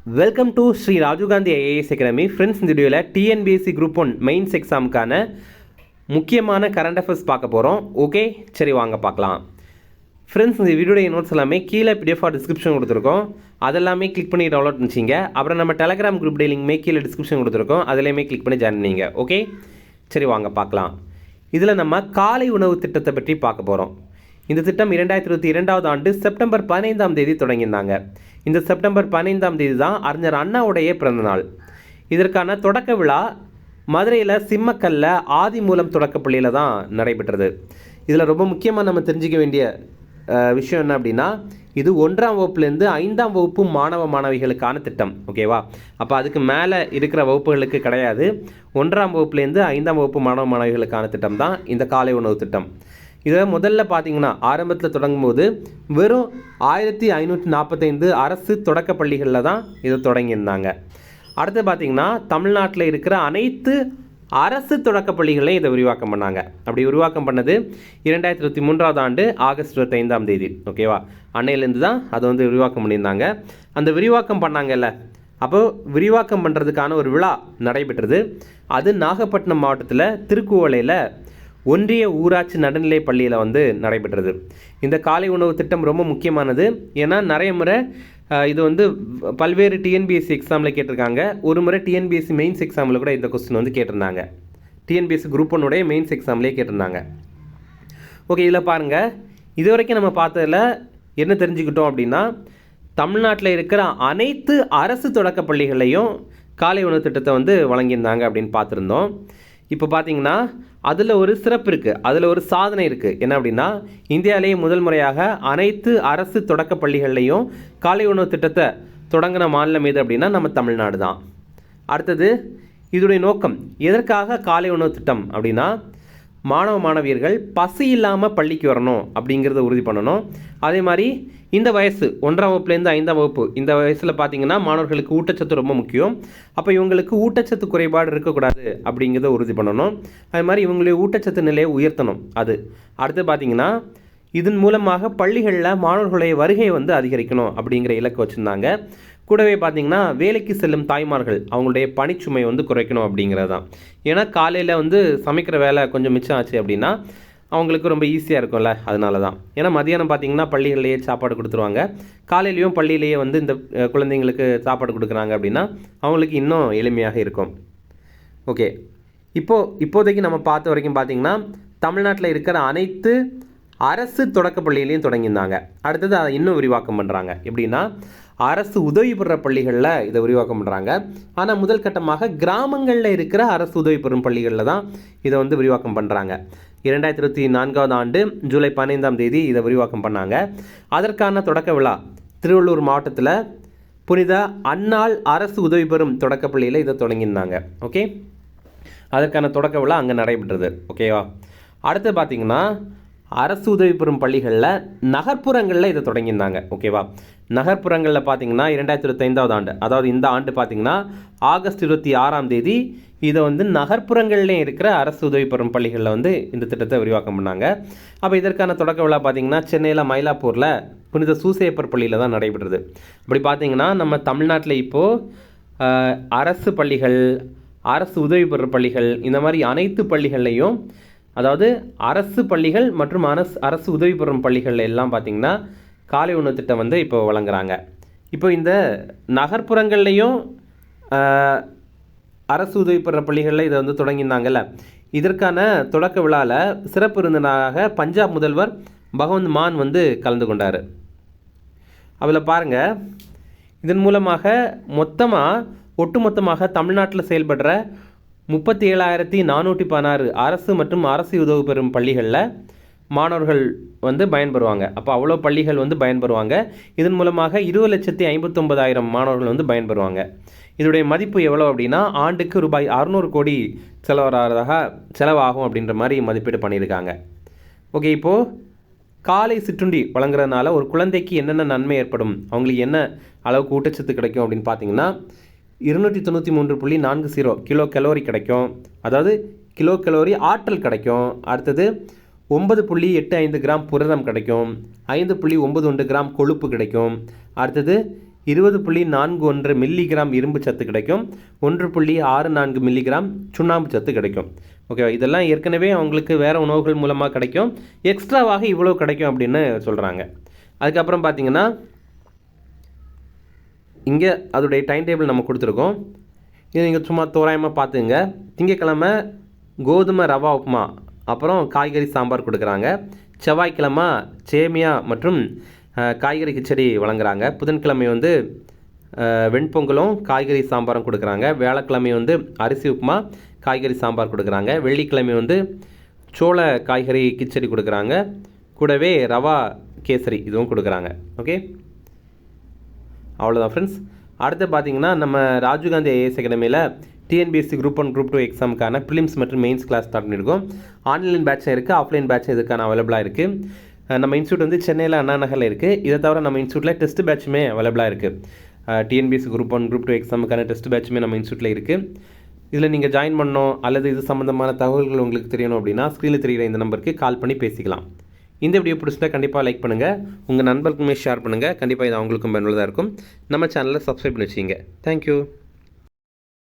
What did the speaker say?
Welcome to Shri Rajiv Gandhi IAS academy. Friends, இந்த வீடியோவில் TNPSC group 1 mains எக்ஸாமுக்கான முக்கியமான கரண்ட் அஃபேர்ஸ் பார்க்க போகிறோம். ஓகே, சரி வாங்க பார்க்கலாம். ஃப்ரெண்ட்ஸ், இந்த வீடியோடைய நோட்ஸ் எல்லாமே கீழே பிடிஎஃப் டிஸ்கிரிப்ஷன் கொடுத்துருக்கோம். அதெல்லாமே கிளிக் பண்ணி டவுன்லோட் பண்ணிச்சிங்க. அப்புறம் நம்ம டெலகிராம் குரூப் லிங்க்மே கீழே டிஸ்கிரிப்ஷன் கொடுத்துருக்கோம். அதிலேயுமே கிளிக் பண்ணி ஜாயின் பண்ணிங்க. ஓகே, சரி வாங்க பார்க்கலாம். இதில் நம்ம காலை உணவு திட்டத்தை பற்றி பார்க்க போகிறோம். இந்த திட்டம் 2022 ஆண்டு செப்டம்பர் 15ஆம் தேதி தொடங்கியிருந்தாங்க. இந்த செப்டம்பர் 15ஆம் தேதி தான் அறிஞர் அண்ணாவுடைய பிறந்தநாள். இதற்கான தொடக்க விழா மதுரையில் சிம்மக்கல்ல ஆதிமூலம் தொடக்கப்பள்ளியில் தான் நடைபெற்றது. இதில் ரொம்ப முக்கியமாக நம்ம தெரிஞ்சிக்க வேண்டிய விஷயம் என்ன அப்படின்னா, இது 1ஆம் வகுப்புலேருந்து 5ஆம் வகுப்பு மாணவ மாணவிகளுக்கான திட்டம். ஓகேவா? அப்போ அதுக்கு மேலே இருக்கிற வகுப்புகளுக்கு கிடையாது. 1ஆம் வகுப்புலேருந்து 5ஆம் வகுப்பு மாணவ மாணவிகளுக்கான திட்டம் தான் இந்த காலை உணவு திட்டம். இதை முதல்ல பார்த்தீங்கன்னா ஆரம்பத்தில் தொடங்கும்போது வெறும் 1545 அரசு தொடக்க பள்ளிகளில் தான் இதை தொடங்கியிருந்தாங்க. அடுத்து பார்த்திங்கன்னா தமிழ்நாட்டில் இருக்கிற அனைத்து அரசு தொடக்க பள்ளிகளையும் இதை விரிவாக்கம் பண்ணாங்க. அப்படி விரிவாக்கம் பண்ணது 2023 ஆண்டு ஆகஸ்ட் 25ஆம் தேதி. ஓகேவா? அன்னையிலேருந்து தான் அதை விரிவாக்கம் பண்ணியிருந்தாங்க. அந்த விரிவாக்கம் பண்ணாங்கல்ல, அப்போது விரிவாக்கம் பண்ணுறதுக்கான ஒரு விழா நடைபெற்றது. அது நாகப்பட்டினம் மாவட்டத்தில் திருக்குவளையில் ஒன்றிய ஊராட்சி நடுநிலை பள்ளியில் நடைபெற்றது. இந்த காலை உணவு திட்டம் ரொம்ப முக்கியமானது. ஏன்னா நிறைய முறை இது பல்வேறு டிஎன்பிஎஸ்சி எக்ஸாமில் கேட்டிருக்காங்க. ஒரு முறை டிஎன்பிஎஸ்சி மெயின்ஸ் எக்ஸாமில் கூட இந்த கொஸ்டின் கேட்டிருந்தாங்க. டிஎன்பிஎஸ்சி குரூப் 1 மெயின்ஸ் எக்ஸாம்லேயே கேட்டிருந்தாங்க. ஓகே, இதில் பாருங்கள், இது வரைக்கும் நம்ம பார்த்ததில் என்ன தெரிஞ்சுக்கிட்டோம் அப்படின்னா, தமிழ்நாட்டில் இருக்கிற அனைத்து அரசு தொடக்க பள்ளிகளையும் காலை உணவு திட்டத்தை வழங்கியிருந்தாங்க அப்படின்னு பார்த்துருந்தோம். இப்போ பார்த்தீங்கன்னா அதில் ஒரு சிறப்பு இருக்குது, அதில் ஒரு சாதனை இருக்குது. என்ன அப்படின்னா, இந்தியாவிலேயே முதல் முறையாக அனைத்து அரசு தொடக்க பள்ளிகள்லையும் காலை உணவு திட்டத்தை தொடங்கின மாநிலம் எது அப்படின்னா நம்ம தமிழ்நாடு தான். அடுத்தது, இதோடைய நோக்கம் எதற்காக காலை உணவு திட்டம் அப்படின்னா, மாணவ மாணவியர்கள் பசி இல்லாமல் பள்ளிக்கு வரணும் அப்படிங்கிறத உறுதி பண்ணணும். அதே மாதிரி இந்த வயசு 1ஆம் வகுப்புலேருந்து 5ஆம் வகுப்பு, இந்த வயசில் பார்த்திங்கன்னா மாணவர்களுக்கு ஊட்டச்சத்து ரொம்ப முக்கியம். அப்போ இவங்களுக்கு ஊட்டச்சத்து குறைபாடு இருக்கக்கூடாது அப்படிங்கிறத உறுதி பண்ணணும். அதே மாதிரி இவங்களுடைய ஊட்டச்சத்து நிலையை உயர்த்தணும். அது அடுத்து பார்த்திங்கன்னா, இதன் மூலமாக பள்ளிகளில் மாணவர்களுடைய வருகையை அதிகரிக்கணும் அப்படிங்கிற இலக்கு வச்சுருந்தாங்க. கூடவே பார்த்திங்கன்னா வேலைக்கு செல்லும் தாய்மார்கள் அவங்களுடைய பணிச்சுமை குறைக்கணும் அப்படிங்கிறது தான். ஏன்னா காலையில் சமைக்கிற வேலை கொஞ்சம் மிச்சம் ஆச்சு அப்படின்னா அவங்களுக்கு ரொம்ப ஈஸியாக இருக்கும்ல, அதனால தான். ஏன்னா மதியானம் பார்த்திங்கன்னா பள்ளிகளிலேயே சாப்பாடு கொடுத்துருவாங்க. காலையிலையும் பள்ளியிலேயே இந்த குழந்தைங்களுக்கு சாப்பாடு கொடுக்குறாங்க அப்படின்னா அவங்களுக்கு இன்னும் எளிமையாக இருக்கும். ஓகே, இப்போதைக்கு நம்ம பார்த்த வரைக்கும் பார்த்திங்கன்னா தமிழ்நாட்டில் இருக்கிற அனைத்து அரசு தொடக்க பள்ளியிலையும் தொடங்கியிருந்தாங்க. அடுத்தது அதை இன்னும் விரிவாக்கம் பண்ணுறாங்க. எப்படின்னா, அரசு உதவி பெறுற பள்ளிகளில் இதை விரிவாக்கம் பண்ணுறாங்க. ஆனால் முதல் கட்டமாக கிராமங்களில் இருக்கிற அரசு உதவி பெறும் பள்ளிகளில் தான் இதை விரிவாக்கம் பண்ணுறாங்க. 2024 ஆண்டு ஜூலை 15ஆம் தேதி இதை விரிவாக்கம் பண்ணாங்க. அதற்கான தொடக்க விழா திருவள்ளூர் மாவட்டத்தில் புனித அன்னாள் அரசு உதவி பெறும் தொடக்க பள்ளியில் இதை தொடங்கியிருந்தாங்க. ஓகே, அதற்கான தொடக்க விழா அங்கே நடைபெற்றது. ஓகேவா? அடுத்து பார்த்திங்கன்னா அரசு உதவி பெறும் பள்ளிகளில் நகர்ப்புறங்களில் இதை தொடங்கியிருந்தாங்க. ஓகேவா? நகர்ப்புறங்களில் பார்த்திங்கன்னா 2025 ஆண்டு, அதாவது இந்த ஆண்டு பார்த்திங்கன்னா ஆகஸ்ட் 26ஆம் தேதி இதை நகர்ப்புறங்கள்லேயும் இருக்கிற அரசு உதவி பெறும் பள்ளிகளில் இந்த திட்டத்தை விரிவாக்கம் பண்ணாங்க. அப்போ இதற்கான தொடக்க விழா பார்த்திங்கன்னா சென்னையில் மயிலாப்பூரில் புனித சூசையப்பர் பள்ளியில் தான் நடைபெற்றது. அப்படி பார்த்திங்கன்னா நம்ம தமிழ்நாட்டில் இப்போது அரசு பள்ளிகள், அரசு உதவி பெறுற பள்ளிகள், இந்த மாதிரி அனைத்து பள்ளிகள்லையும், அதாவது அரசு பள்ளிகள் மற்றும் அரசு உதவி பெறும் பள்ளிகள் எல்லாம் பார்த்திங்கன்னா காலை உணவு திட்டம் இப்போ வழங்குறாங்க. இப்போ இந்த நகர்ப்புறங்கள்லேயும் அரசு உதவி பெறுற பள்ளிகளில் இதை தொடங்கியிருந்தாங்கல்ல, இதற்கான தொடக்க விழாவில் சிறப்பு விருந்தினராக பஞ்சாப் முதல்வர் பகவந்த் மான் கலந்து கொண்டார். அதில் பாருங்கள், இதன் மூலமாக ஒட்டுமொத்தமாக தமிழ்நாட்டில் செயல்படுற 37,416 அரசு மற்றும் அரசு உதவி பெறும் பள்ளிகளில் மாணவர்கள் பயன்பெறுவாங்க. அப்போ அவ்வளோ பள்ளிகள் பயன்பெறுவாங்க. இதன் மூலமாக 20,59,000 மாணவர்கள் பயன்பெறுவாங்க. இதோடைய மதிப்பு எவ்வளோ அப்படின்னா ஆண்டுக்கு ரூபாய் 600 கோடி செலவாகும் அப்படின்ற மாதிரி மதிப்பீடு பண்ணியிருக்காங்க. ஓகே, இப்போது காலை சிற்றுண்டி வழங்குறதுனால ஒரு குழந்தைக்கு என்னென்ன நன்மை ஏற்படும், அவங்களுக்கு என்ன அளவுக்கு ஊட்டச்சத்து கிடைக்கும் அப்படின்னு பார்த்தீங்கன்னா 293.40 கிலோ கலோரி கிடைக்கும். அதாவது கிலோ கலோரி ஆற்றல் கிடைக்கும். அடுத்தது 9.85 கிராம் புரதம் கிடைக்கும். 5.91 கிராம் கொழுப்பு கிடைக்கும். அடுத்தது 20.41 மில்லிகிராம் இரும்பு சத்து கிடைக்கும். 1.64 மில்லிகிராம் சுண்ணாம்பு சத்து கிடைக்கும். ஓகேவா? இதெல்லாம் ஏற்கனவே அவங்களுக்கு வேறு உணவுகள் மூலமாக கிடைக்கும். எக்ஸ்ட்ராவாக இவ்வளோ கிடைக்கும் அப்படின்னு சொல்கிறாங்க. அதுக்கப்புறம் பார்த்திங்கன்னா இங்கே அதோடைய டைம் டேபிள் நம்ம கொடுத்துருக்கோம். இது நீங்கள் சும்மா தோராயமாக பார்த்துங்க. திங்கக்கிழமை கோதுமை ரவா உப்புமா அப்புறம் காய்கறி சாம்பார் கொடுக்குறாங்க. செவ்வாய்க்கிழமை சேமியா மற்றும் காய்கறி கிச்சடி வழங்குறாங்க. புதன்கிழமை வந்து வெண்பொங்கலும் காய்கறி சாம்பாரும் கொடுக்குறாங்க. வியாழக்கிழமை வந்து அரிசி உப்புமா காய்கறி சாம்பார் கொடுக்குறாங்க. வெள்ளிக்கிழமை வந்து சோள காய்கறி கிச்சடி கொடுக்குறாங்க. கூடவே ரவா கேசரி இதுவும் கொடுக்குறாங்க. ஓகே, அவ்வளோதான் ஃப்ரெண்ட்ஸ். அடுத்து பார்த்தீங்கன்னா நம்ம ராஜீவ்காந்தி ஐஏஎஸ் அகாடமியில் டிஎன்பிஎஸ்சி குரூப் 1 குரூப் 2 எக்ஸாமுக்கான ப்ரிலிம்ஸ் மற்றும் மெயின்ஸ் கிளாஸ் ஸ்டார்ட் பண்ணியிருக்கோம். ஆன்லைன் பேட்சும் இருக்குது, ஆஃப்லைன் பேட்சும் இதுக்கான அவைலபிளாக இருக்குது. நம்ம இன்ஸ்டியூட் வந்து சென்னையில் அண்ணா நகரில் இருக்குது. இதை தவிர நம்ம இன்ஸ்டியூட்டில் டெஸ்ட் பேட்சுமே அவைலபிளாக இருக்குது. டிஎன்பிஎஸ்சி குரூப் 1 குரூப் 2 எக்ஸாமுக்கான டெஸ்ட் பேட்சுமே நம்ம இன்ஸ்டியூட்டில் இருக்குது. இதில் நீங்கள் ஜாயின் பண்ணணும் அல்லது இது சம்மந்தமான தகவல்கள் உங்களுக்கு தெரியணும் அப்படின்னா ஸ்க்ரீனில் தெரிகிற இந்த நம்பருக்கு கால் பண்ணி பேசிக்கலாம். இந்த வீடியோ பிடிச்சிட்டா கண்டிப்பாக லைக் பண்ணுங்கள், உங்கள் நண்பர்களுக்குமே ஷேர் பண்ணுங்கள். கண்டிப்பாக இது அவங்களுக்கும் பயனுள்ளதாக இருக்கும். நம்ம சேனலில் சப்ஸ்கிரைப் பண்ணி வச்சிங்க. தேங்க்யூ.